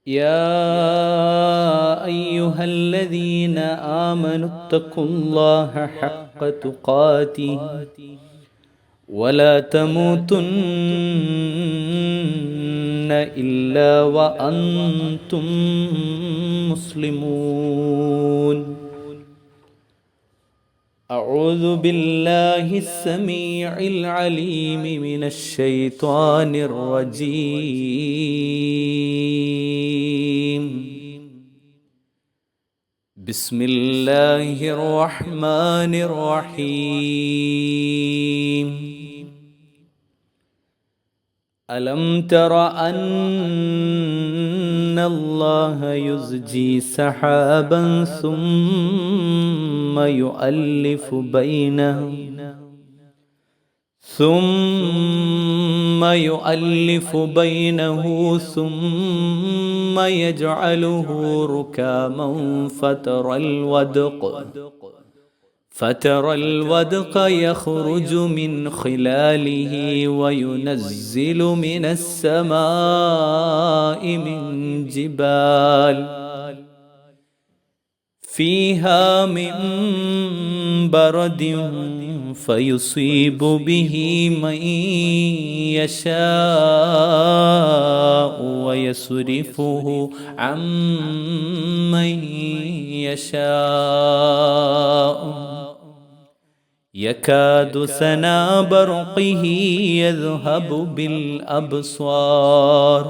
يا أيها الذين آمنوا اتقوا الله حق تقاته ولا تموتن إلا وأنتم مسلمون. أعوذ بالله السميع العليم من الشيطان الرجيم. بسم الله الرحمن الرحيم. ألم تر أن الله يزجي سحابا ثم يؤلف بينه ثم يجعله ركاما فترى الودق يخرج من خلاله وينزل من السماء من جبال فيها من برد فيصيب به من يشاء ويصرفه عن من يشاء يكاد سنا برقه يذهب بالأبصار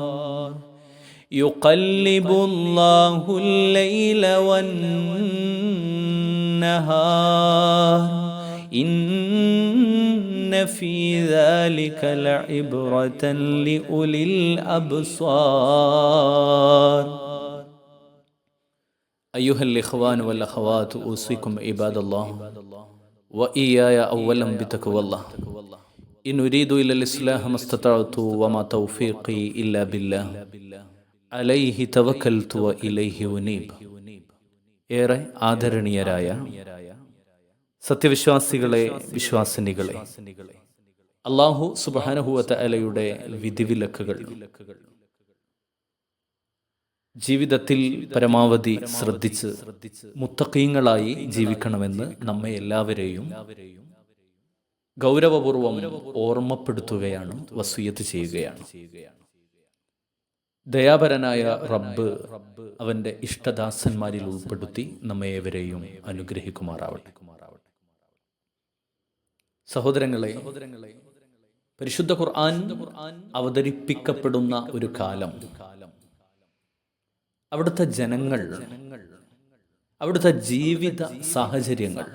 يقلب الله الليل والنهار إن في ذلك لعبرة لأولي الأبصار. أيها الإخوان والأخوات، أوصيكم عباد الله وإياي أولا بتقوى الله. إن أريد إلا الإصلاح ما استطعت وما توفيقي إلا بالله عليه توكلت وإليه أنيب. ഏറെ ആദരണീയരായ സത്യവിശ്വാസികളെ, വിശ്വാസിനികളെ, അല്ലാഹു സുബ്ഹാനഹു വ തആലയുടെ വിധിവിലക്കുകൾ ജീവിതത്തിൽ പരമാവധി ശ്രദ്ധിച്ച് മുത്തഖീങ്ങളായി ജീവിക്കണമെന്ന് നമ്മെ എല്ലാവരെയും ഗൗരവപൂർവം ഓർമ്മപ്പെടുത്തുകയാണ്, വസിയ്യത്ത് ചെയ്യുകയാണ്. ദയാപരനായ റബ്ബ് അവന്റെ ഇഷ്ടദാസന്മാരിൽ ഉൾപ്പെടുത്തി നമ്മെ ഏവരെയും അനുഗ്രഹിക്കുമാറാവട്ടെ. സഹോദരങ്ങളെ, പരിശുദ്ധ ഖുർആൻ അവതരിപ്പിക്കപ്പെടുന്ന ഒരു കാലം, അവിടുത്തെ ജനങ്ങൾ, അവിടുത്തെ ജീവിത സാഹചര്യങ്ങൾ,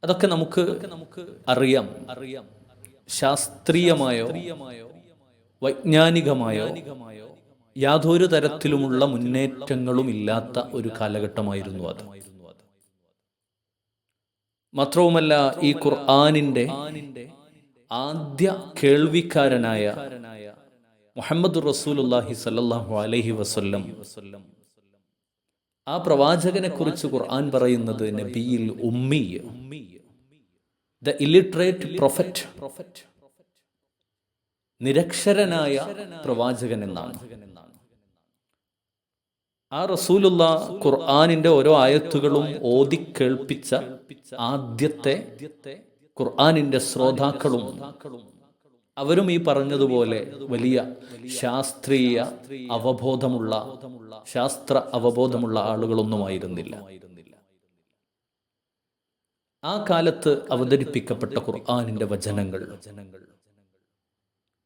അതൊക്കെ നമുക്ക് അറിയാം. ശാസ്ത്രീയമായോ വൈജ്ഞാനികമായോ യാതൊരു തരത്തിലുമുള്ള മുന്നേറ്റങ്ങളും ഇല്ലാത്ത ഒരു കാലഘട്ടമായിരുന്നു അത്. മാത്രവുമല്ല, ഈ ഖുർആനിന്റെ ആദ്യ കേൾവിക്കാരനായ മുഹമ്മദ് റസൂലുള്ളാഹി സ്വല്ലല്ലാഹു അലൈഹി വസല്ലം, ആ പ്രവാചകനെ കുറിച്ച് ഖുർആൻ പറയുന്നത് നബിയിൽ ഉമ്മി, ദ ഇല്ലിറ്ററേറ്റ് പ്രൊഫറ്റ്, നിരക്ഷരനായ പ്രവാചകൻ എന്നാണ്. ആ റസൂലുള്ള ഖുർആനിന്റെ ഓരോ ആയത്തുകളും ഓതി കേൾപ്പിച്ച ആദ്യത്തെ ഖുർആനിന്റെ ശ്രോതാക്കളും അവരും ഈ പറഞ്ഞതുപോലെ വലിയ ശാസ്ത്രീയ അവബോധമുള്ള, ശാസ്ത്ര അവബോധമുള്ള ആളുകളൊന്നുമായിരുന്നില്ല. ആ കാലത്ത് അവതരിപ്പിക്കപ്പെട്ട ഖുർആനിന്റെ വചനങ്ങൾ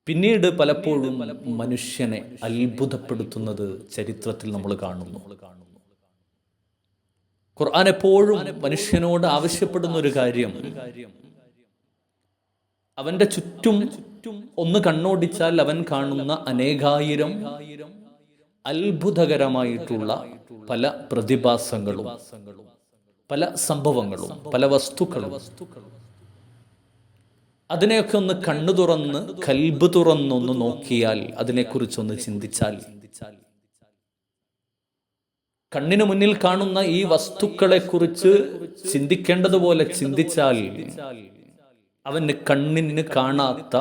പിന്നീട് പലപ്പോഴും മനുഷ്യനെ അത്ഭുതപ്പെടുത്തുന്നത് ചരിത്രത്തിൽ നമ്മൾ കാണുന്നു. ഖുർആൻ എപ്പോഴും മനുഷ്യനോട് ആവശ്യപ്പെടുന്ന ഒരു കാര്യം, അവന്റെ ചുറ്റും ഒന്ന് കണ്ണോടിച്ചാൽ അവൻ കാണുന്ന അനേകായിരം അത്ഭുതകരമായിട്ടുള്ള പല പ്രതിഭാസങ്ങളും, പല സംഭവങ്ങളും, പല വസ്തുക്കളും, അതിനെയൊക്കെ ഒന്ന് കണ്ണു തുറന്ന് കൽബ് തുറന്നൊന്ന് നോക്കിയാൽ, അതിനെക്കുറിച്ചൊന്ന് ചിന്തിച്ചാൽ, കണ്ണിന് മുന്നിൽ കാണുന്ന ഈ വസ്തുക്കളെ കുറിച്ച് ചിന്തിക്കേണ്ടതുപോലെ ചിന്തിച്ചാൽ അവന് കണ്ണിന് കാണാത്ത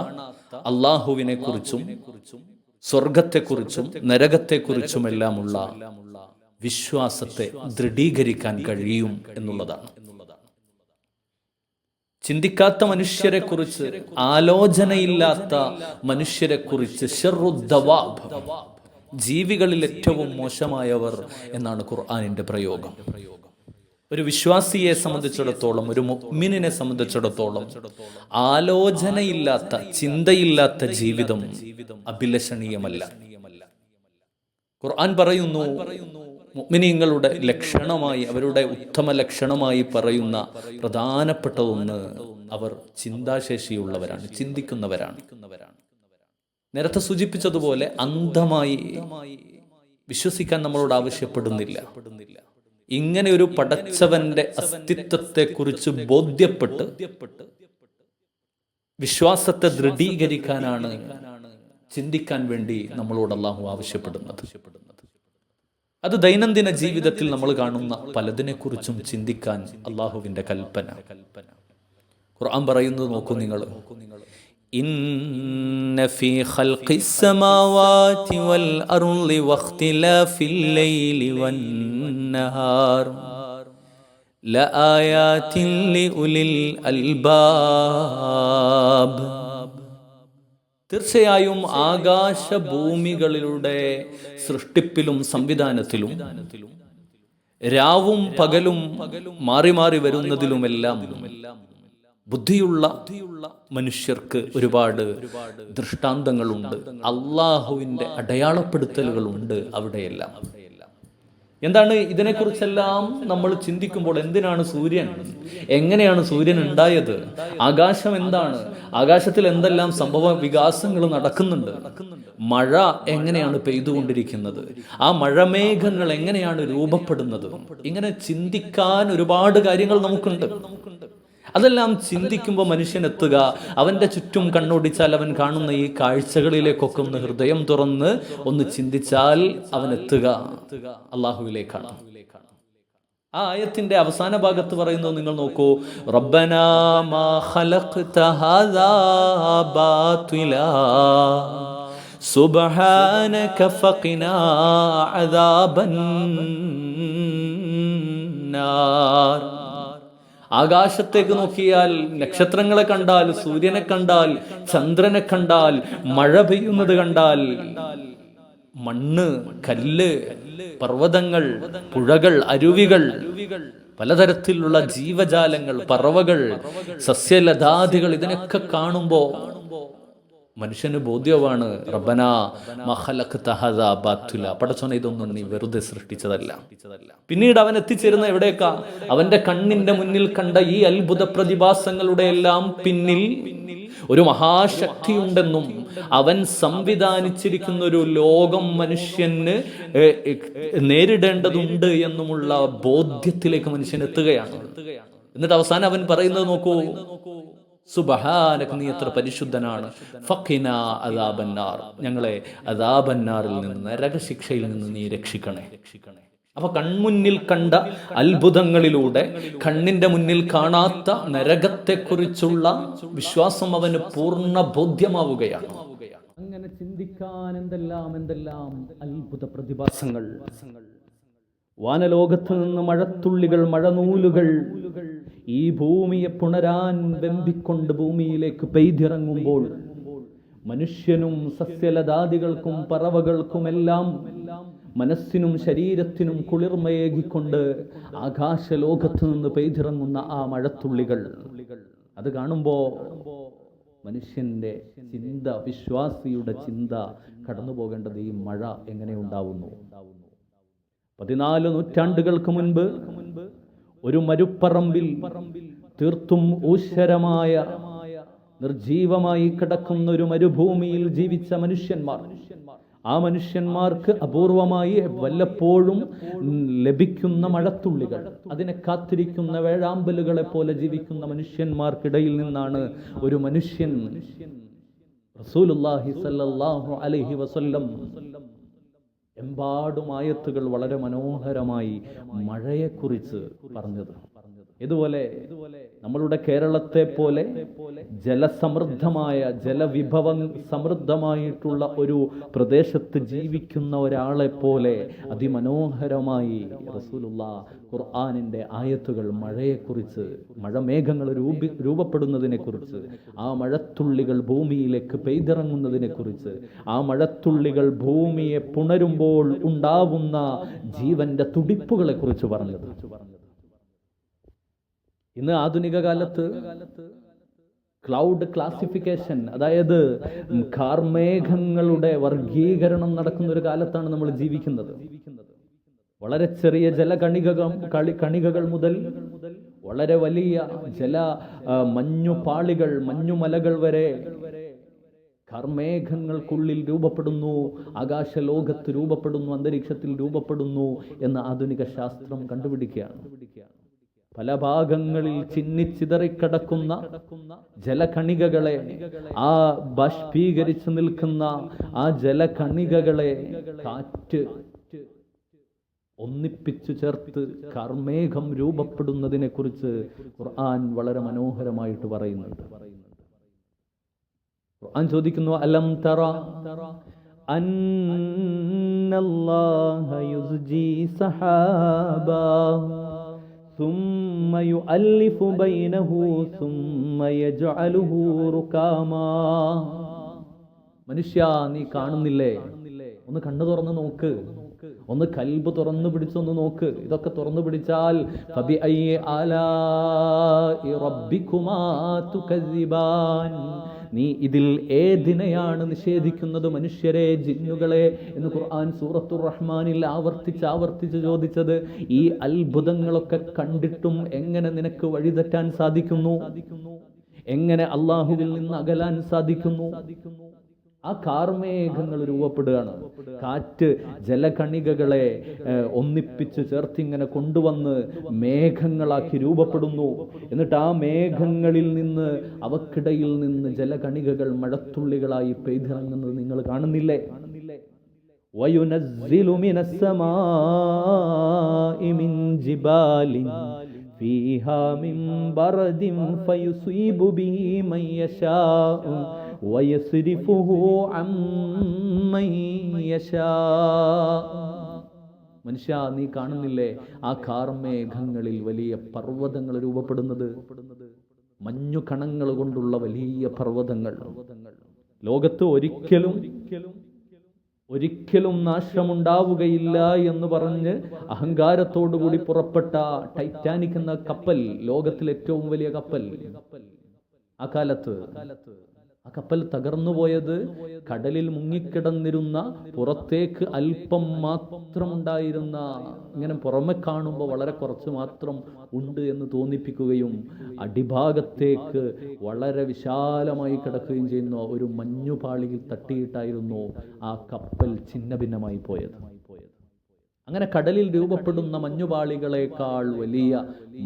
അള്ളാഹുവിനെ കുറിച്ചും സ്വർഗത്തെക്കുറിച്ചും നരകത്തെക്കുറിച്ചുമെല്ലാമുള്ള വിശ്വാസത്തെ ദൃഢീകരിക്കാൻ കഴിയും എന്നുള്ളതാണ്. ചിന്തിക്കാത്ത മനുഷ്യരെക്കുറിച്ച്, ആലോചനയില്ലാത്ത മനുഷ്യരെക്കുറിച്ച് ശർറുദ്ദവാബ്, ജീവികളിൽ ഏറ്റവും മോശമായവർ എന്നാണ് ഖുർആനിന്റെ പ്രയോഗം. ഒരു വിശ്വാസിയെ സംബന്ധിച്ചിടത്തോളം, ഒരു മുഅ്മിനിനെ സംബന്ധിച്ചിടത്തോളം ആലോചനയില്ലാത്ത, ചിന്തയില്ലാത്ത ജീവിതം അഭിലഷണീയമല്ല. ഖുർആൻ പറയുന്നു, മുഅ്മിനീങ്ങളുടെ ലക്ഷണമായി, അവരുടെ ഉത്തമ ലക്ഷണമായി പറയുന്ന പ്രധാനപ്പെട്ട ഒന്ന്, അവർ ചിന്താശേഷിയുള്ളവരാണ്, ചിന്തിക്കുന്നവരാണ്. നേരത്തെ സൂചിപ്പിച്ചതുപോലെ അന്ധമായി വിശ്വസിക്കാൻ നമ്മളോട് ആവശ്യപ്പെടുന്നില്ല. ഇങ്ങനെ ഒരു പടച്ചവന്റെ അസ്തിത്വത്തെക്കുറിച്ച് ബോധ്യപ്പെട്ട് വിശ്വാസത്തെ ദൃഢീകരിക്കാനാണ്, ചിന്തിക്കാൻ വേണ്ടി നമ്മളോട് അല്ലാഹു ആവശ്യപ്പെടുന്നത്. അത് ദൈനംദിന ജീവിതത്തിൽ നമ്മൾ കാണുന്ന പലതിനെക്കുറിച്ചും ചിന്തിക്കാൻ അല്ലാഹുവിന്റെ കൽപ്പന. ഖുർആൻ പറയുന്നത് നോക്കൂ നിങ്ങൾ, ഇന്ന ഫീ ഖൽഖിസ് സമാവാതി വൽ അർളി വഖ്തിലാഫിൽ ലൈലി വന്നഹാർ ലആയാതിൻ ലിഉലിൽ അൽബാബ്. തീർച്ചയായും ആകാശഭൂമികളുടെ സൃഷ്ടിപ്പിലും സംവിധാനത്തിലും രാവും പകലും മാറി മാറി വരുന്നതിലുമെല്ലാം ബുദ്ധിയുള്ള മനുഷ്യർക്ക് ഒരുപാട് ദൃഷ്ടാന്തങ്ങളുണ്ട്, അള്ളാഹുവിൻ്റെ അടയാളപ്പെടുത്തലുകളുണ്ട് അവിടെയെല്ലാം. എന്താണ് ഇതിനെക്കുറിച്ചെല്ലാം നമ്മൾ ചിന്തിക്കുമ്പോൾ, എന്തിനാണ് സൂര്യൻ, എങ്ങനെയാണ് സൂര്യൻ ഉണ്ടായത്, ആകാശം എന്താണ്, ആകാശത്തിൽ എന്തെല്ലാം സംഭവ വികാസങ്ങൾ നടക്കുന്നുണ്ട്, മഴ എങ്ങനെയാണ് പെയ്തുകൊണ്ടിരിക്കുന്നത്, ആ മഴമേഘങ്ങൾ എങ്ങനെയാണ് രൂപപ്പെടുന്നത്, ഇങ്ങനെ ചിന്തിക്കാൻ ഒരുപാട് കാര്യങ്ങൾ നമുക്കുണ്ട്. അതെല്ലാം ചിന്തിക്കുമ്പോൾ മനുഷ്യനെത്തുക, അവൻ്റെ ചുറ്റും കണ്ണോടിച്ചാൽ അവൻ കാണുന്ന ഈ കാഴ്ചകളിലേക്കൊക്കെ ഒന്ന് ഹൃദയം തുറന്ന് ഒന്ന് ചിന്തിച്ചാൽ അവനെത്തുക അള്ളാഹുവിലേക്കാണ്. ആ ആയത്തിന്റെ അവസാന ഭാഗത്ത് പറയുന്നത് നിങ്ങൾ നോക്കൂ, റബ്ബനാ മാ ഖലഖ്ത ഹാദാ ബാതിലാ സുബ്ഹാനക ഫഖിനാ അദാബൻ നാർ. ആകാശത്തേക്ക് നോക്കിയാൽ, നക്ഷത്രങ്ങളെ കണ്ടാൽ, സൂര്യനെ കണ്ടാൽ, ചന്ദ്രനെ കണ്ടാൽ, മഴ പെയ്യുന്നത് കണ്ടാൽ, മണ്ണ്, കല്ല്, പർവ്വതങ്ങൾ, പുഴകൾ, അരുവികൾ, പലതരത്തിലുള്ള ജീവജാലങ്ങൾ, പറവകൾ, സസ്യലതാദികൾ, ഇതിനൊക്കെ കാണുമ്പോ മനുഷ്യന് ബോധ്യമാണ്, റബ്ബനാ മാ ഖലഖ്ത ഹാദാ ബാതില, പടച്ചോനെ ഇതൊന്നും നീ വെറുതെ സൃഷ്ടിച്ചതല്ല. പിന്നീട് അവൻ എത്തിച്ചേരുന്ന എവിടേക്കാ, അവന്റെ കണ്ണിന്റെ മുന്നിൽ കണ്ട ഈ അത്ഭുത പ്രതിഭാസങ്ങളുടെ എല്ലാം പിന്നിൽ ഒരു മഹാശക്തിയുണ്ടെന്നും അവൻ സംവിധാനിച്ചിരിക്കുന്ന ഒരു ലോകം മനുഷ്യന് നേരിടേണ്ടതുണ്ട് എന്നുമുള്ള ബോധ്യത്തിലേക്ക് മനുഷ്യൻ എത്തുകയാണ്. എന്നിട്ട് അവസാനം അവൻ പറയുന്നത് നോക്കൂ, സുബ്ഹാനക, നീ എത്ര പരിശുദ്ധനാണ്, ഫഖിനാ അദാബന്നാർ, ഞങ്ങളെ അദാബന്നാറിൽ നിന്ന്, നരകശിക്ഷയിൽ നിന്ന് നീ രക്ഷിക്കണേ. അപ്പൊ കൺമുന്നിൽ കണ്ട അത്ഭുതങ്ങളിലൂടെ കണ്ണിന്റെ മുന്നിൽ കാണാത്ത നരകത്തെക്കുറിച്ചുള്ള വിശ്വാസം അവന് പൂർണ്ണ ബോധ്യമാവുകയാണ്. അങ്ങനെ ചിന്തിക്കാൻ എന്തെല്ലാം അത്ഭുത പ്രതിഭാസങ്ങൾ. വാനലോകത്ത് നിന്ന് മഴത്തുള്ളികൾ, മഴനൂലുകൾ ഈ ഭൂമിയെ പുണരാൻ വെമ്പിക്കൊണ്ട് ഭൂമിയിലേക്ക് പെയ്തിറങ്ങുമ്പോൾ മനുഷ്യനും സസ്യലതാദികൾക്കും പറവകൾക്കുമെല്ലാം മനസ്സിനും ശരീരത്തിനും കുളിർമയേകിക്കൊണ്ട് ആകാശലോകത്ത് നിന്ന് പെയ്തിറങ്ങുന്ന ആ മഴത്തുള്ളികൾ, അത് കാണുമ്പോ മനുഷ്യന്റെ ചിന്ത, വിശ്വാസിയുടെ ചിന്ത കടന്നു പോകേണ്ടത് ഈ മഴ എങ്ങനെ ഉണ്ടാവുന്നു. 14 നൂറ്റാണ്ടുകൾക്ക് മുൻപ് ഒരു മരുപ്പറമ്പിൽ തീർത്തും ഊശ്വരമായ നിർജീവമായി കിടക്കുന്ന ഒരു മരുഭൂമിയിൽ ജീവിച്ച മനുഷ്യന്മാർ, ആ മനുഷ്യന്മാർക്ക് അപൂർവമായി വല്ലപ്പോഴും ലഭിക്കുന്ന മഴത്തുള്ളികൾ, അതിനെ കാത്തിരിക്കുന്ന വേഴാമ്പലുകളെ പോലെ ജീവിക്കുന്ന മനുഷ്യന്മാർക്കിടയിൽ നിന്നാണ് ഒരു മനുഷ്യൻ റസൂലുള്ളാഹി സ്വല്ലല്ലാഹു അലൈഹി വസല്ലം എമ്പാടും ആയത്തുകൾ വളരെ മനോഹരമായി മഴയെക്കുറിച്ച് പറഞ്ഞത്. ഇതുപോലെ നമ്മളുടെ കേരളത്തെ പോലെ ജലസമൃദ്ധമായ ജലവിഭവം സമൃദ്ധമായിട്ടുള്ള ഒരു പ്രദേശത്ത് ജീവിക്കുന്ന ഒരാളെ പോലെ അതിമനോഹരമായി റസൂലുള്ളാഹ് ഖുർആനിന്റെ ആയത്തുകൾ മഴയെക്കുറിച്ച്, മഴമേഘങ്ങൾ രൂപപ്പെടുന്നതിനെ കുറിച്ച്, ആ മഴത്തുള്ളികൾ ഭൂമിയിലേക്ക് പെയ്തിറങ്ങുന്നതിനെ കുറിച്ച്, ആ മഴത്തുള്ളികൾ ഭൂമിയെ പുണരുമ്പോൾ ഉണ്ടാവുന്ന ജീവന്റെ തുടിപ്പുകളെ കുറിച്ച് പറഞ്ഞത്. ഇന്ന് ആധുനിക കാലത്ത് ക്ലൗഡ് ക്ലാസിഫിക്കേഷൻ, അതായത് കാർമേഘങ്ങളുടെ വർഗീകരണം നടക്കുന്ന ഒരു കാലത്താണ് നമ്മൾ ജീവിക്കുന്നത്. വളരെ ചെറിയ കണികകൾ മുതൽ വളരെ വലിയ മഞ്ഞുപാളികൾ, മഞ്ഞുമലകൾ വരെ കാർമേഘങ്ങൾക്കുള്ളിൽ രൂപപ്പെടുന്നു, ആകാശലോകത്ത് രൂപപ്പെടുന്നു, അന്തരീക്ഷത്തിൽ രൂപപ്പെടുന്നു എന്ന് ആധുനിക ശാസ്ത്രം കണ്ടുപിടിക്കുകയാണ്. പല ഭാഗങ്ങളിൽ ചിന്നിച്ചിതറിക്കിടക്കുന്ന ജലകണികകളെ, ആ ബാഷ്പീകരിച്ചു നിൽക്കുന്ന ആ ജലകണികകളെ കാറ്റ് ഒന്നിപ്പിച്ചു ചേർത്ത് കാർമേഘം രൂപപ്പെടുന്നതിനെ കുറിച്ച് ഖുർആൻ വളരെ മനോഹരമായിട്ട് പറയുന്നുണ്ട്. ഖുർആൻ ചോദിക്കുന്നു, അലം തറ അന്നല്ലാഹ യുസ്ജി സഹാബാ ثم يؤلف بينه ثم يجعله ركاما. മനുഷ്യ, നീ കാണുന്നില്ലേ? ഒന്ന് കണ്ണു തുറന്ന് നോക്ക്, ഒന്ന് കൽബ് തുറന്നു പിടിച്ചൊന്ന് നോക്ക്. ഇതൊക്കെ തുറന്നു പിടിച്ചാൽ ഫബിഅയ്യി ആലാഇ റബ്ബികുമാ തുകസ്സിബാൻ, നീ ഇതിൽ ഏതിനെയാണ് നിഷേധിക്കുന്നത് മനുഷ്യരെ, ജിന്നുകളെ എന്ന് ഖുർആൻ സൂറത്തുർ റഹ്മാനിൽ ആവർത്തിച്ച് ചോദിച്ചത്. ഈ അത്ഭുതങ്ങളൊക്കെ കണ്ടിട്ടും എങ്ങനെ നിനക്ക് വഴിതെറ്റാൻ സാധിക്കുന്നു? എങ്ങനെ അള്ളാഹുവിൽ നിന്ന് അകലാൻ സാധിക്കുന്നു? ആ കാർമേഘങ്ങൾ രൂപപ്പെടുകയാണ്. കാറ്റ് ജലകണികകളെ ഒന്നിപ്പിച്ച് ചേർത്തിങ്ങനെ കൊണ്ടുവന്ന് മേഘങ്ങളാക്കി രൂപപ്പെടുന്നു. എന്നിട്ട് ആ മേഘങ്ങളിൽ നിന്ന്, അവക്കിടയിൽ നിന്ന് ജലകണികകൾ മഴത്തുള്ളികളായി പെയ്തിറങ്ങുന്നത് നിങ്ങൾ കാണുന്നില്ലേ? വയുനസ്സിലു മിനസ്സമാഇ മിൻ ജിബാലിൻ ഫീഹാ മിൻ ബർദിൻ ഫയുസീബു ബിഹി മൻ യശാഉ വയസ്രിഫുഹു അമ്മൻ യശാഉ. മനുഷ്യ, നീ കാണുന്നില്ലേ ആ കാർമേഘങ്ങളിൽ വലിയ പർവ്വതങ്ങൾ രൂപപ്പെടുന്നത്? മഞ്ഞു കണങ്ങൾ കൊണ്ടുള്ള വലിയ പർവ്വതങ്ങൾ. ലോകത്ത് ഒരിക്കലും നാശമുണ്ടാവുകയില്ല എന്ന് പറഞ്ഞ് അഹങ്കാരത്തോടുകൂടി പുറപ്പെട്ട ടൈറ്റാനിക് എന്ന കപ്പൽ, ലോകത്തിലെ ഏറ്റവും വലിയ കപ്പൽ, ആ കാലത്ത് ആ കപ്പൽ തകർന്നുപോയത് കടലിൽ മുങ്ങിക്കിടന്നിരുന്ന, പുറത്തേക്ക് അല്പം മാത്രമുണ്ടായിരുന്ന, ഇങ്ങനെ പുറമെ കാണുമ്പോൾ വളരെ കുറച്ച് മാത്രം ഉണ്ട് എന്ന് തോന്നിപ്പിക്കുകയും അടിഭാഗത്തേക്ക് വളരെ വിശാലമായി കിടക്കുകയും ചെയ്യുന്ന ഒരു മഞ്ഞുപാളിയിൽ തട്ടിയിട്ടായിരുന്നു ആ കപ്പൽ ഛിന്നഭിന്നമായി പോയത്. അങ്ങനെ കടലിൽ രൂപപ്പെടുന്ന മഞ്ഞുപാളികളെക്കാൾ വലിയ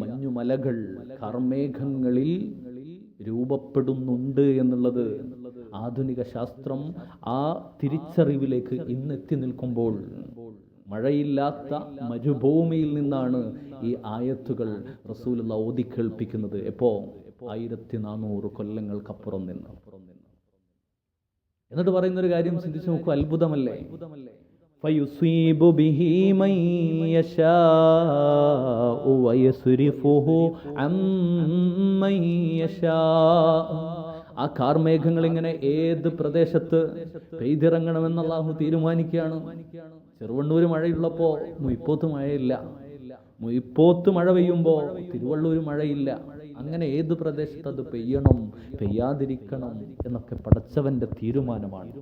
മഞ്ഞുമലകൾ കാർമേഘങ്ങളിൽ രൂപപ്പെടുന്നുണ്ട് എന്നുള്ളത് ആധുനിക ശാസ്ത്രം ആ തിരിച്ചറിവിലേക്ക് ഇന്നെത്തി നിൽക്കുമ്പോൾ, മഴയില്ലാത്ത മരുഭൂമിയിൽ നിന്നാണ് ഈ ആയത്തുകൾ റസൂലുള്ളാഹി ഓതി കേൾപ്പിക്കുന്നത്. എപ്പോ? 1400 കൊല്ലങ്ങൾക്കപ്പുറം നിന്ന്. എന്നിട്ട് പറയുന്നൊരു കാര്യം ചിന്തിച്ചു നോക്കൂ, അത്ഭുതമല്ലേ? فيصيب به من يشاء ويصرفه عمن يشاء. ആ കാർമേഘങ്ങൾ ഇങ്ങനെ ഏത് പ്രദേശത്ത് പെയ്തിറങ്ങണമെന്ന് അല്ലാഹു തീരുമാനിക്കുകയാണ്. ചെറുവണ്ണൂർ മഴയുള്ളപ്പോ മുയിപ്പോത്ത് മഴയില്ല, മുയിപ്പോത്ത് മഴ പെയ്യുമ്പോ തിരുവള്ളൂർ മഴയില്ല. അങ്ങനെ ഏത് പ്രദേശത്ത് അത് പെയ്യണം, പെയ്യാതിരിക്കണം എന്നൊക്കെ പടച്ചവന്റെ തീരുമാനമാണ്.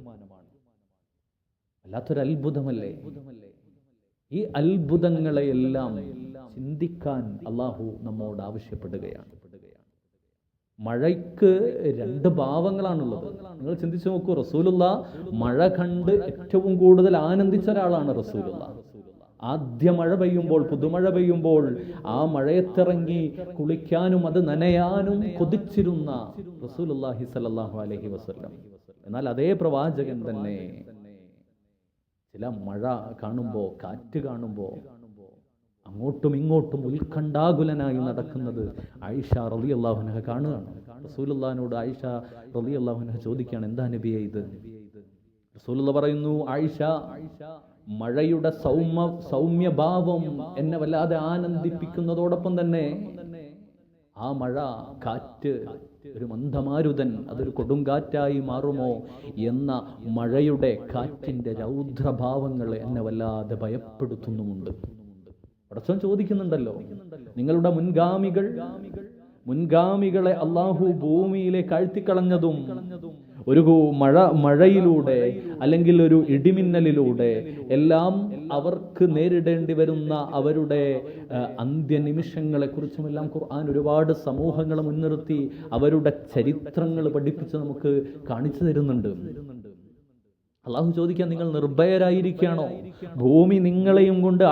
അല്ലാത്തൊരത്ഭുതമല്ലേ? ഈ അത്ഭുതങ്ങളെയെല്ലാം ചിന്തിക്കാൻ അള്ളാഹു നമ്മോട് ആവശ്യപ്പെടുകയാണ്. മഴയ്ക്ക് 2 ഭാവങ്ങളാണുള്ളത്. നിങ്ങൾ ചിന്തിച്ചു നോക്കൂ, റസൂലുള്ളാഹി മഴ കണ്ട് ഏറ്റവും കൂടുതൽ ആനന്ദിച്ച ഒരാളാണ് റസൂലുള്ളാഹി. ആദ്യ മഴ പെയ്യുമ്പോൾ, പുതുമഴ പെയ്യുമ്പോൾ ആ മഴയത്തിറങ്ങി കുളിക്കാനും അത് നനയാനും കൊതിച്ചിരുന്ന റസൂലുള്ളാഹി സ്വല്ലല്ലാഹു അലൈഹി വസല്ലം. എന്നാൽ അതേ പ്രവാചകൻ തന്നെ ചില മഴ കാണുമ്പോൾ, കാറ്റ് കാണുമ്പോൾ അങ്ങോട്ടും ഇങ്ങോട്ടും ഉത്കണ്ഠാകുലനായി നടക്കുന്നത് ആയിഷ റളിയല്ലാഹു അൻഹ കാണുകയാണ്. റസൂലുള്ളാഹിനോട് ആയിഷ റളിയല്ലാഹു അൻഹ ചോദിക്കുകയാണ്, എന്താ നബിയേ ഇത്? റസൂലുള്ള പറയുന്നു, ആയിഷ, മഴയുടെ സൗമ്യഭാവം എന്നെ വല്ലാതെ ആനന്ദിപ്പിക്കുന്നതോടൊപ്പം തന്നെ ആ മഴ, കാറ്റ്, ഒരു മന്ദമാരുതൻ അതൊരു കൊടുങ്കാറ്റായി മാറുമോ എന്ന മഴയുടെ, കാറ്റിന്റെ രൗദ്രഭാവങ്ങൾ എന്നെ വല്ലാതെ ഭയപ്പെടുത്തുന്നുമുണ്ട്. പടച്ചോൻ ചോദിക്കുന്നുണ്ടല്ലോ, നിങ്ങളുടെ മുൻഗാമികളെ അള്ളാഹു ഭൂമിയിലേക്ക് ആഴ്ത്തിക്കളഞ്ഞതും ഒരു മഴയിലൂടെ അല്ലെങ്കിൽ ഒരു ഇടിമിന്നലിലൂടെ എല്ലാം അവർക്ക് നേരിടേണ്ടി വരുന്ന അവരുടെ അന്ത്യനിമിഷങ്ങളെക്കുറിച്ചുമെല്ലാം ഖുർആൻ ഒരുപാട് സമൂഹങ്ങളെ മുൻനിർത്തി അവരുടെ ചരിത്രങ്ങൾ പഠിപ്പിച്ച് നമുക്ക് കാണിച്ചു തരുന്നുണ്ട്. അള്ളാഹു ചോദിക്കാൻ, നിങ്ങൾ നിർഭയരായിരിക്കുകയാണോ? ഭൂമി നിങ്ങളെയും കൊണ്ട്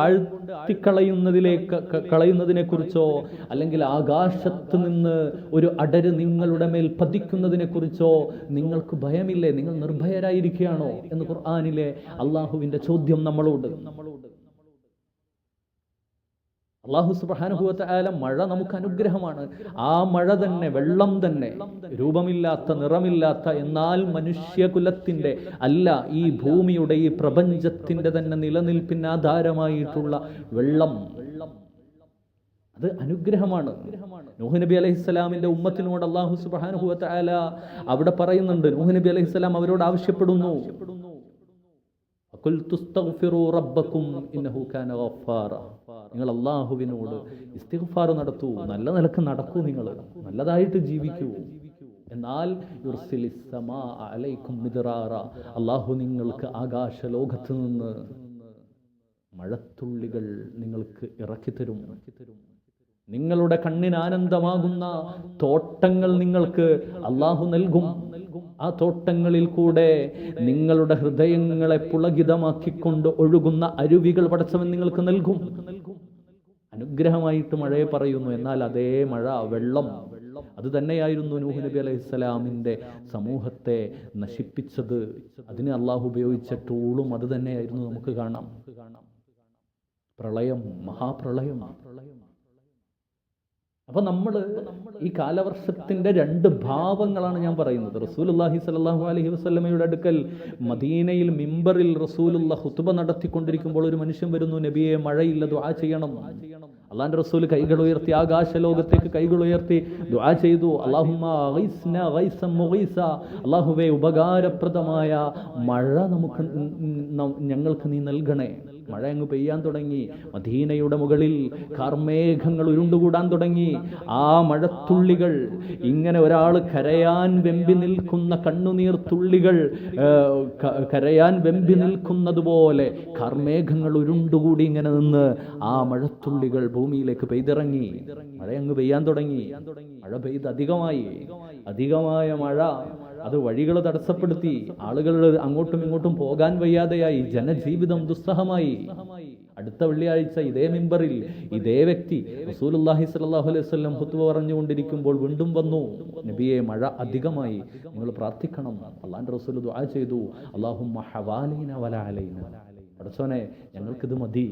കളയുന്നതിനെ കുറിച്ചോ അല്ലെങ്കിൽ ആകാശത്ത് നിന്ന് ഒരു അടര് നിങ്ങളുടെ മേൽ പതിക്കുന്നതിനെ കുറിച്ചോ നിങ്ങൾക്ക് ഭയമില്ലേ? നിങ്ങൾ നിർഭയരായിരിക്കുകയാണോ എന്ന് ഖുർആനിലെ അള്ളാഹുവിന്റെ ചോദ്യം നമ്മളോട്. അല്ലാഹു സുബ്ഹാനഹു വ തആല മഴ നമുക്ക് അനുഗ്രഹമാണ്. ആ മഴ തന്നെ, വെള്ളം തന്നെ, രൂപമില്ലാത്ത, നിറമില്ലാത്ത, എന്നാൽ മനുഷ്യകുലത്തിന്റെ അല്ല, ഈ ഭൂമിയുടെ, ഈ പ്രപഞ്ചത്തിന്റെ തന്നെ നിലനിൽപ്പിന് ആധാരമായിട്ടുള്ള വെള്ളം, അത് അനുഗ്രഹമാണ്. നൂഹ് നബി അലൈഹിസ്സലാമിന്റെ ഉമ്മത്തിനോട് അല്ലാഹു സുബ്ഹാനഹു വ തആല അവിടെ പറയുന്നുണ്ട്, നൂഹ് നബി അലൈഹിസ്സലാം അവരോട് ആവശ്യപ്പെടുന്നു, നിങ്ങൾ അള്ളാഹുവിനോട് ഇസ്തിഗ്ഫാർ നടത്തൂ, നല്ല നിലക്ക് നടക്കൂ, നിങ്ങൾ നല്ലതായിട്ട് ജീവിക്കൂ. എന്നാൽ അള്ളാഹു നിങ്ങൾക്ക് ആകാശലോകത്ത് നിന്ന് മഴത്തുള്ളികൾ നിങ്ങൾക്ക് ഇറക്കിത്തരും. നിങ്ങളുടെ കണ്ണിന് ആനന്ദമാകുന്ന തോട്ടങ്ങൾ നിങ്ങൾക്ക് അള്ളാഹു നൽകും. ആ തോട്ടങ്ങളിൽ കൂടെ നിങ്ങളുടെ ഹൃദയങ്ങളെ പുളകിതമാക്കിക്കൊണ്ട് ഒഴുകുന്ന അരുവികൾ പടച്ചവൻ നിങ്ങൾക്ക് നൽകും. അനുഗ്രഹമായിട്ട് മഴയെ പറയുന്നു. എന്നാൽ അതേ മഴ, വെള്ളം, അത് തന്നെയായിരുന്നു നൂഹ് നബി അലൈഹിസ്സലാമിന്റെ സമൂഹത്തെ നശിപ്പിച്ചത്. അതിന് അള്ളാഹു ഉപയോഗിച്ച ടൂളും അത് തന്നെയായിരുന്നു. നമുക്ക് കാണാം, പ്രളയം, മഹാപ്രളയം. അപ്പൊ നമ്മൾ ഈ കാലവർഷത്തിന്റെ രണ്ട് ഭാവങ്ങളാണ് ഞാൻ പറയുന്നത്. റസൂലുള്ളാഹി സ്വല്ലല്ലാഹു അലൈഹി വസല്ലമയുടെ അടുക്കൽ മദീനയിൽ മിമ്പറിൽ റസൂലുള്ള ഖുതുബ നടത്തിക്കൊണ്ടിരിക്കുമ്പോൾ ഒരു മനുഷ്യൻ വരുന്നു, നബിയെ, മഴയില്ല, ദുആ ചെയ്യണം. അള്ളാന്റെ റസൂൽ കൈകൾ ഉയർത്തി, ആകാശലോകത്തേക്ക് കൈകൾ ഉയർത്തി ദുആ ചെയ്തു. അല്ലാഹുമ്മ ഗൈസ്നാ ഗൈസൻ മുഗീസ, അല്ലാഹുവേ, ഉപകാരപ്രദമായ മഴ ഞങ്ങൾക്ക് നീ നൽകണേ. മഴ അങ്ങ് പെയ്യാൻ തുടങ്ങി. മദീനയുടെ മുകളിൽ കാർമേഘങ്ങൾ ഉരുണ്ടുകൂടാൻ തുടങ്ങി. ആ മഴത്തുള്ളികൾ ഇങ്ങനെ ഒരാൾ കരയാൻ വെമ്പി നിൽക്കുന്ന കണ്ണുനീർ തുള്ളികൾ കരയാൻ വെമ്പി നിൽക്കുന്നത് പോലെ കാർമേഘങ്ങൾ ഉരുണ്ടുകൂടി ഇങ്ങനെ നിന്ന് ആ മഴത്തുള്ളികൾ ഭൂമിയിലേക്ക് പെയ്തിറങ്ങി. മഴ അങ്ങ് പെയ്യാൻ തുടങ്ങി. മഴ പെയ്ത് അധികമായ മഴ അത് വഴികൾ തടസ്സപ്പെടുത്തി. ആളുകൾ അങ്ങോട്ടും ഇങ്ങോട്ടും പോകാൻ വയ്യാതെയായി. ജനജീവിതം ദുസ്സഹമായി. അടുത്ത വെള്ളിയാഴ്ച ഇതേ മിമ്പറിൽ ഇതേ വ്യക്തി റസൂലുള്ളാഹി സ്വല്ലല്ലാഹു അലൈഹി വസല്ലം ഖുതുബ പറഞ്ഞുകൊണ്ടിരിക്കുമ്പോൾ വീണ്ടും വന്നു, നബിയെ, മഴ അധികമായി, നിങ്ങൾ പ്രാർത്ഥിക്കണം. അല്ലാഹുവിന്റെ റസൂൽ ദുആ ചെയ്തു, അല്ലാഹുമ്മ ഹവാലൈന വലാ അലൈന, പടച്ചോനെ, ഞങ്ങൾക്കിത് മതി.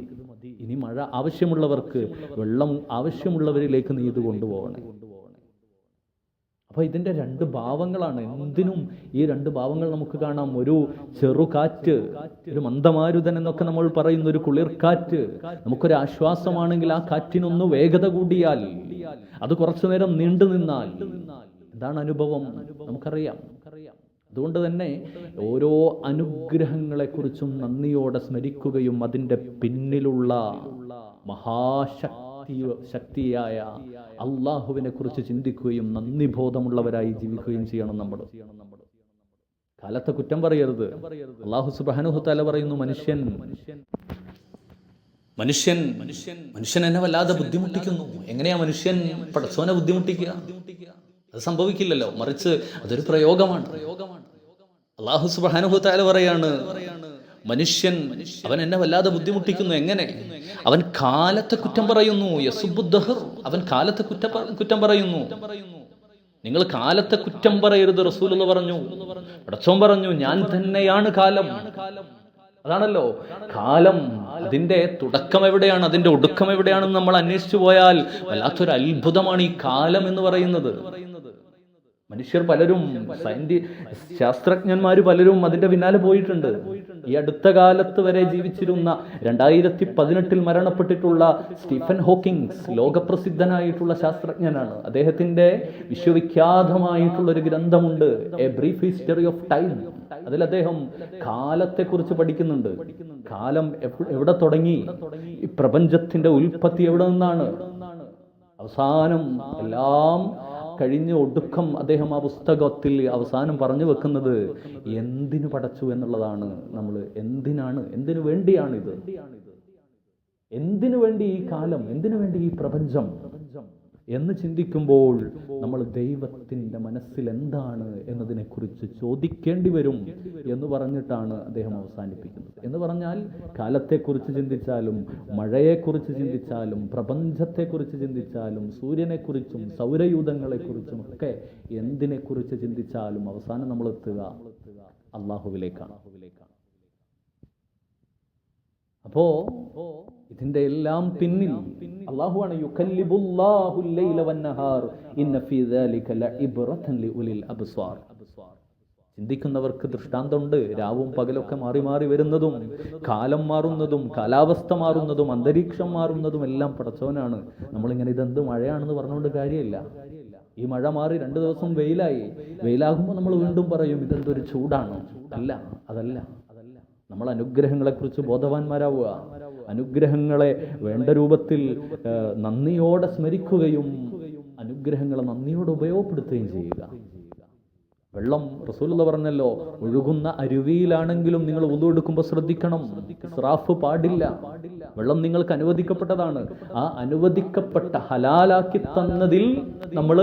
ഇനി മഴ ആവശ്യമുള്ളവർക്ക്, വെള്ളം ആവശ്യമുള്ളവരിലേക്ക് നീ ഇത് കൊണ്ടുപോകണേ. അപ്പൊ ഇതിന്റെ രണ്ട് ഭാവങ്ങളാണ്. എന്തിനും ഈ രണ്ട് ഭാവങ്ങൾ നമുക്ക് കാണാം. ഒരു ചെറുകാറ്റ്, ഒരു മന്ദമാരുതൻ എന്നൊക്കെ നമ്മൾ പറയുന്ന ഒരു കുളിർക്കാറ്റ് നമുക്കൊരു ആശ്വാസമാണെങ്കിൽ, ആ കാറ്റിനൊന്ന് വേഗത കൂടിയാൽ, അത് കുറച്ചു നേരം നീണ്ടു നിന്നാൽ എന്താണ് അനുഭവം നമുക്കറിയാം. അതുകൊണ്ട് തന്നെ ഓരോ അനുഗ്രഹങ്ങളെക്കുറിച്ചും നന്ദിയോടെ സ്മരിക്കുകയും അതിൻ്റെ പിന്നിലുള്ള ശക്തിയായ അള്ളാഹുവിനെ കുറിച്ച് ചിന്തിക്കുകയും നന്ദി ബോധമുള്ളവരായി ജീവിക്കുകയും ചെയ്യണം. നമ്മൾ കാലത്തെ കുറ്റം പറയരുത്. അല്ലാഹു സുബ്ഹാനഹു തആല പറയുന്നു, മനുഷ്യൻ എന്നെ വല്ലാതെ ബുദ്ധിമുട്ടിക്കുന്നു. എങ്ങനെയാ മനുഷ്യൻ പടച്ചോനെ ബുദ്ധിമുട്ടിക്കുക? അത് സംഭവിക്കില്ലല്ലോ, മറിച്ച് അതൊരു പ്രയോഗമാണ്. അല്ലാഹു സുബ്ഹാനഹു തആല പറയാണ്, മനുഷ്യൻ അവൻ എന്നെ വല്ലാതെ ബുദ്ധിമുട്ടിക്കുന്നു. എങ്ങനെ? അവൻ കാലത്തെ കുറ്റം പറയുന്നു. യസുബ്ബുദ്ദഹർ, അവൻ കാലത്തെ കുറ്റം പറയുന്നു. നിങ്ങൾ കാലത്തെ കുറ്റം പറയരുത്, റസൂലുള്ള പറഞ്ഞു. പടച്ചോൻ പറഞ്ഞു, ഞാൻ തന്നെയാണ് കാലം. അതാണല്ലോ കാലം. അതിൻ്റെ തുടക്കം എവിടെയാണ്, അതിൻ്റെ ഒടുക്കം എവിടെയാണെന്ന് നമ്മൾ അന്വേഷിച്ചു പോയാൽ വല്ലാത്തൊരു അത്ഭുതമാണ് ഈ കാലം എന്ന് പറയുന്നത്. മനുഷ്യർ പലരും, ശാസ്ത്രജ്ഞന്മാർ പലരും അതിന്റെ പിന്നാലെ പോയിട്ടുണ്ട്. ഈ അടുത്ത കാലത്ത് വരെ ജീവിച്ചിരുന്ന 2018 മരണപ്പെട്ടിട്ടുള്ള സ്റ്റീഫൻ ഹോക്കിങ്സ് ലോകപ്രസിദ്ധനായിട്ടുള്ള ശാസ്ത്രജ്ഞനാണ്. അദ്ദേഹത്തിന്റെ വിശ്വവിഖ്യാതമായിട്ടുള്ള ഒരു ഗ്രന്ഥമുണ്ട്, a brief history of time. അതിൽ അദ്ദേഹം കാലത്തെക്കുറിച്ച് പഠിക്കുന്നുണ്ട്. കാലം എവിടെ തുടങ്ങി, ഈ പ്രപഞ്ചത്തിന്റെ ഉൽപ്പത്തി എവിടെ നിന്നാണ്, അവസാനം എല്ലാം കഴിഞ്ഞ് ഒടുക്കം അദ്ദേഹം ആ പുസ്തകത്തിൽ അവസാനം പറഞ്ഞു വെക്കുന്നത് എന്തിനു പടച്ചു എന്നുള്ളതാണ്. നമ്മൾ എന്തിനു വേണ്ടിയാണ് ഇത്, എന്തിനു വേണ്ടി ഈ കാലം, എന്തിനു വേണ്ടി ഈ പ്രപഞ്ചം എന്ന് ചിന്തിക്കുമ്പോൾ നമ്മൾ ദൈവത്തിൻ്റെ മനസ്സിൽ എന്താണ് എന്നതിനെക്കുറിച്ച് ചോദിക്കേണ്ടി വരും എന്ന് പറഞ്ഞിട്ടാണ് അദ്ദേഹം അവസാനിപ്പിക്കുന്നത്. എന്ന് പറഞ്ഞാൽ കാലത്തെക്കുറിച്ച് ചിന്തിച്ചാലും, മഴയെക്കുറിച്ച് ചിന്തിച്ചാലും, പ്രപഞ്ചത്തെക്കുറിച്ച് ചിന്തിച്ചാലും, സൂര്യനെക്കുറിച്ചും സൗരയൂഥങ്ങളെക്കുറിച്ചും ഒക്കെ എന്തിനെക്കുറിച്ച് ചിന്തിച്ചാലും അവസാനം നമ്മൾ എത്തുക അള്ളാഹുവിലേക്കാണ്. അപ്പോ ഇതിന്റെ എല്ലാം പിന്നിൽ അല്ലാഹുവാണ്. യുകല്ലിബുല്ലാഹുൽ ലൈല വന്നഹാർ ഇന്ന ഫീ ദാലിക ലഇബ്റതൻ ലിഉലിൽ അബ്സാർ. ചിന്തിക്കുന്നവർക്ക് ദൃഷ്ടാന്തമുണ്ട്. രാവും പകലൊക്കെ മാറി മാറി വരുന്നതും, കാലം മാറുന്നതും, കാലാവസ്ഥ മാറുന്നതും, അന്തരീക്ഷം മാറുന്നതും എല്ലാം പടച്ചവനാണ്. നമ്മളിങ്ങനെ ഇതെന്ത് മഴയാണെന്ന് പറഞ്ഞുകൊണ്ട് കാര്യമില്ല. ഈ മഴ മാറി 2 ദിവസം വെയിലായി. വെയിലാകുമ്പോൾ നമ്മൾ വീണ്ടും പറയും ഇതെന്തൊരു ചൂടാണ്. അതല്ല. നമ്മൾ അനുഗ്രഹങ്ങളെക്കുറിച്ച് ബോധവാന്മാരാവുക, അനുഗ്രഹങ്ങളെ വേണ്ട രൂപത്തിൽ നന്ദിയോടെ സ്മരിക്കുകയും അനുഗ്രഹങ്ങളെ നന്ദിയോടെ ഉപയോഗപ്പെടുത്തുകയും ചെയ്യുക. വെള്ളം റസൂലുള്ള പറഞ്ഞല്ലോ, ഒഴുകുന്ന അരുവിയിലാണെങ്കിലും നിങ്ങൾ വുളു എടുക്കുമ്പോൾ ശ്രദ്ധിക്കണം, ഇസ്രാഫ് പാടില്ല. വെള്ളം നിങ്ങൾക്ക് അനുവദിക്കപ്പെട്ടതാണ്. ആ അനുവദിക്കപ്പെട്ട ഹലാലാക്കി തന്നതിൽ നമ്മൾ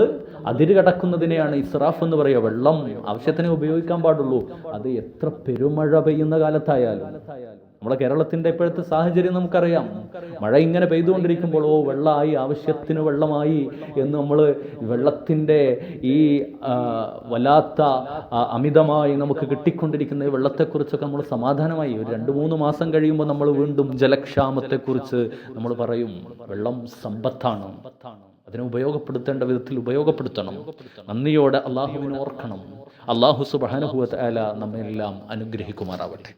അതിര് കടക്കുന്നതിനെയാണ് ഇസ്രാഫ് എന്ന് പറയുക. വെള്ളം ആവശ്യത്തിനെ ഉപയോഗിക്കാൻ പാടുള്ളൂ. അത് എത്ര പെരുമഴ പെയ്യുന്ന കാലത്തായാലും. നമ്മുടെ കേരളത്തിന്റെ ഇപ്പോഴത്തെ സാഹചര്യം നമുക്കറിയാം. മഴ ഇങ്ങനെ പെയ്തുകൊണ്ടിരിക്കുമ്പോൾ വെള്ളമായി, ആവശ്യത്തിന് വെള്ളമായി എന്ന് നമ്മൾ വെള്ളത്തിന്റെ ഈ വല്ലാത്ത അമിതമായി നമുക്ക് കിട്ടിക്കൊണ്ടിരിക്കുന്ന ഈ വെള്ളത്തെക്കുറിച്ചൊക്കെ നമ്മൾ സമാധാനമായി. ഒരു 2-3 മാസം കഴിയുമ്പോൾ നമ്മൾ വീണ്ടും ജലക്ഷാമത്തെക്കുറിച്ച് നമ്മൾ പറയും. വെള്ളം സമ്പത്താണ്, അതിനെ ഉപയോഗപ്പെടുത്തേണ്ട വിധത്തിൽ ഉപയോഗപ്പെടുത്തണം. നന്ദിയോടെ അള്ളാഹുവിനെ ഓർക്കണം. അള്ളാഹു സുബ്ഹാനഹു വ തആല നമ്മെല്ലാം അനുഗ്രഹിക്കുമാറാവട്ടെ.